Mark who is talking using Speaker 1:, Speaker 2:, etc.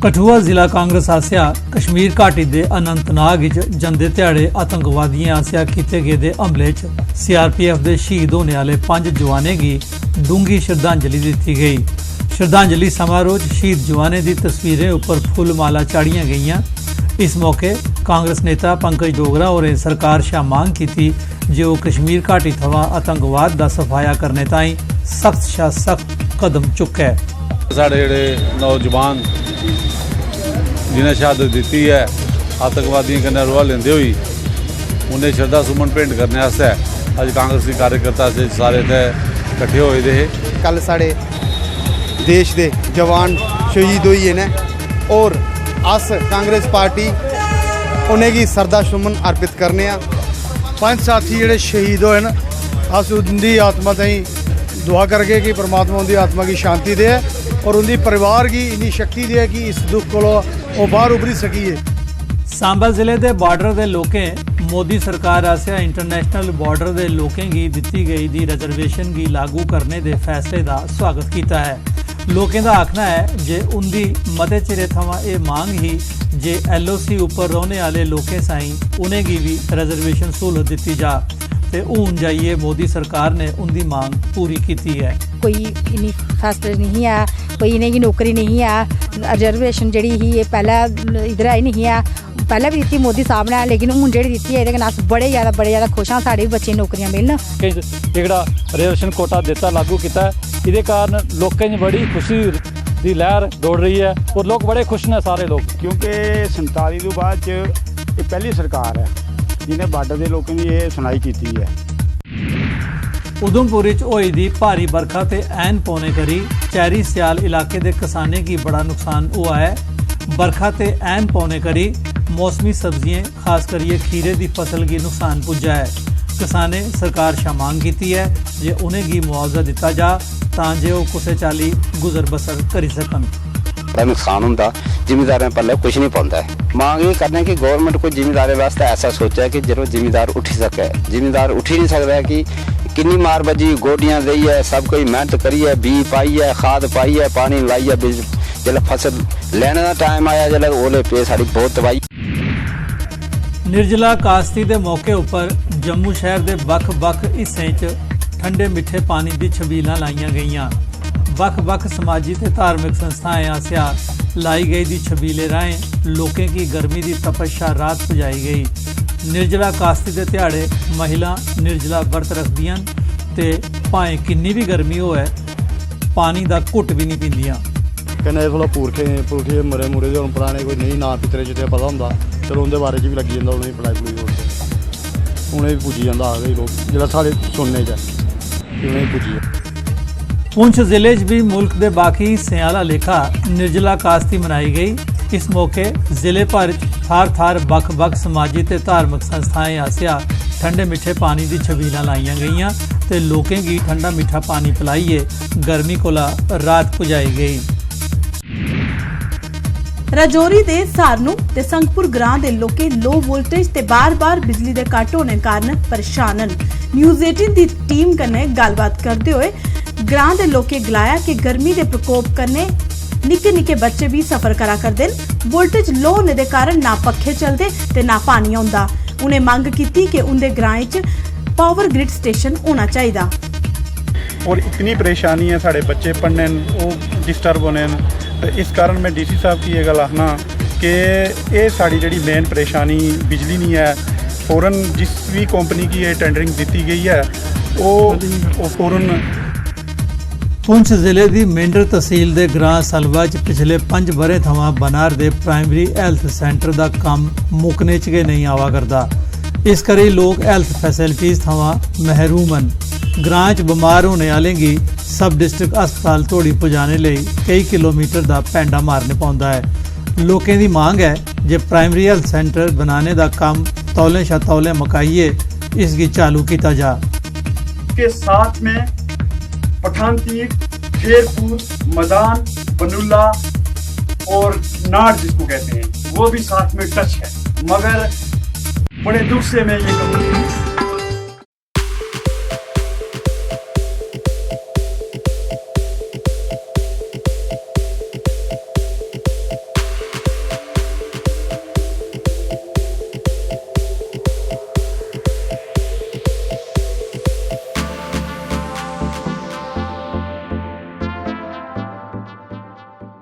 Speaker 1: कठुआ जिला कांग्रेस आसिया कश्मीर घाटी के अनंतनाग जंदे दिहाड़े आतंकवादियों आसिया किए गए हमले CRPF के शहीद होने वाले 5 जवानों की डूंगी श्रद्धांजलि दी गई। श्रद्धांजलि समारोह शहीद जवानों की तस्वीरें उपर फुल माला चाड़ियां गईयां। इस मौके कांग्रेस नेता पंकज डोगरा और सरकार शाह मांग की थी जो कश्मीर घाटी थवा आतंकवाद का सफाया करने ताईं सख्त शाह सख्त कदम चुके।
Speaker 2: साढ़े जेड़े नौजवान जिन्हें शहादत दी है आतंकवादियों कन्नै रोहा लेंदे हुई उन्हें श्रद्धा सुमन भेंट करने वास्ते अज कांग्रेस के कार्यकर्ता से सारे इत्थे इकट्ठे होए दे।
Speaker 3: कल साढ़े देश के जवान शहीद हुए ने और अस कांग्रेस पार्टी उन्हें की श्रद्धा सुमन अर्पित करने।
Speaker 4: 5 साथी जेडे शहीद होए न अस उनकी आत्मा ताईं दुआ करगे कि परमात्मा उनकी आत्मा की शांति दे और उनकी परिवार की इन्नी शक्ति दे कि इस दुख को वो बाहर उभरी सकी।
Speaker 1: सांबा जिले के बार्डर के लोकें मोदी सरकार आसिया इंटरनेशनल बार्डर के लोकें की दी गई दी रिजर्वेशन की लागू करने के फैसले का स्वागत किया है। लोकें का आखना है जे उनकी मते चिरे थमां ये मांग ही जे LOC उपर रहने वाले लोकें साई उन्हें भी रिजर्वेशन सहूलत दी जा ते हून जाइए मोदी सरकार ने उनकी मांग पूरी की है।
Speaker 5: कोई इन्नी फैसले नहीं है, कोई इन्हें की नौकरी नहीं है। रिजर्वेशन जी ही पहले इधर आई नहीं है, पहले भी दी मोदी साहब ने, लेकिन हूँ जी दी है ये अस बड़े ज़्यादा खुश हाँ साढ़े बच्चे नौकरियां मिलन।
Speaker 6: जोड़ा रिजर्वेशन कोटा दिता लागू किया ये कारण लोगों बड़ी खुशी की लहर दौड़ रही है और लोग बड़े खुश ने सारे लोग, क्योंकि 47 तो बाद ये पहली सरकार है जिन्हें बार्डर के लोगों की ये सुनाई की है।
Speaker 1: उधमपुर होई दी भारी बरखा ते ऐन पौने करी चैरी सियाल इलाके के किसाने की बड़ा नुकसान हुआ है। बरखा ते ऐन पौने करी मौसमी सब्जियां खास करिए खीरे की फसल की नुकसान पुजा है। किसाने सरकार शाह मांग की है जे उन्हें की मुआवजा दिता जा तां जे वो किसी चाली गुजर बसर करी सकन।
Speaker 7: बड़ा नुकसान होंदा जिमीदारें पल्ले कुछ नहीं पाता है। मांग ये करने की गवर्नमेंट को जिमीदारें वास्ते ऐसा सोचा है कि जो जिमीदार उठी सके। जिमीदार उठी नहीं सकता है कि किन्नी मार बजी गोडियां दी है, सब कोई मेहनत करी है, बी पाई है, खाद पाई है, पानी लाई है, जल्द फसल लेने का टाइम आया जल्द ओले पे साड़ी बहुत तबाही।
Speaker 1: निर्जला काश्ती के मौके उपर जम्मू शहर के बख-बख हिस्सें च ठंडे मिठे पानी की छबीलां लाईयां गईयां। बख-बख समाजी ते धार्मिक संस्थाएं आसिया लाई गई दी छबीले राहें लोकें की गर्मी की तपस्या राहत पुजाई गई। निर्जला काश्ती के दिहाड़े महिला निर्जला व्रत रखदियां ते भाएं किन्नी भी गर्मी होए पानी का घुट भी नहीं पींदियां।
Speaker 4: कहने भला पुरखे मरे मुरे जो पुराने कोई नहीं ना पितरे चिट्टे पता होंदा चलो उनके बारे भी लगी जाता उन्हें पढ़ाई पढ़ूई उन्हें भी पुजी जाता आ गए लोग जो साढ़े सुनने उन्हें पुजी।
Speaker 1: पुंछ जिले भी मुल्क के बाकी हिस्सें आला लेखा निर्जला काश्ती मनाई गई। इस मौके जिले भर थार थार बख-बख समाजी ते धार्मिक संस्थाएं आसिया ठंडे मिठे पानी की छबीलां लाईयां गईयां ते लोकें की ठंडा मिठा पानी पिलाइए गर्मी कोला राहत पुजाई गई।
Speaker 8: राजौरी दे सारनू ते संगपुर ग्रां दे लोके लो वोल्टेज ते बार-बार बिजली दे कट होने कारण परेशान न। न्यूज़ 18 दी टीम कन्नै गलबात करदे होए ग्रां दे लोके गलाया कि गर्मी दे प्रकोप कन्नै निक्के बच्चे भी सफर करा करदे न। वोल्टेज लो होने दे कारण ना पक्खे चलदे ते ना पानी आउंदा। उन्हें मंग कीती कि उनदे ग्रां च पावर ग्रिड स्टेशन होना चाहिदा।
Speaker 9: और इतनी परेशानी है साढ़े बच्चे पढ़ने वो डिस्टर्ब होने तो इस कारण मैं DC साहब की ये गल आखना कि ये साड़ी जी मेन परेशानी बिजली नहीं है। फौरन जिस भी कंपनी की ये टेंडरिंग दी गई है वो फौरन।
Speaker 1: पुंछ जिले की मेंढर तहसील के ग्रां सलवा पिछले 5 बरे थमां बनार दे प्राइमरी हैल्थ सेंटर का काम मुकने च गै नहीं आवा करता। इस करी लोग हैल्थ फैसिलिटीज़ थमां महरूम हैं। ग्रां च बमार होने वाले की सब डिस्ट्रिक्ट अस्पताल धोड़ी पुजाने लई कई किलोमीटर का पैंडा मारने पौंदा है। लोकें दी मांग है जे प्राइमरी हैल्थ सेंटर बनाने का काम तौले शा तौले मुकाइए इसकी चालू किया जा।
Speaker 9: के साथ में पठानतीर, खेरपुर, मदान, बनुल्ला और नाड़ जिसको कहते हैं वो भी साथ में टच है, मगर बड़े दुख से मैं ये कहूँ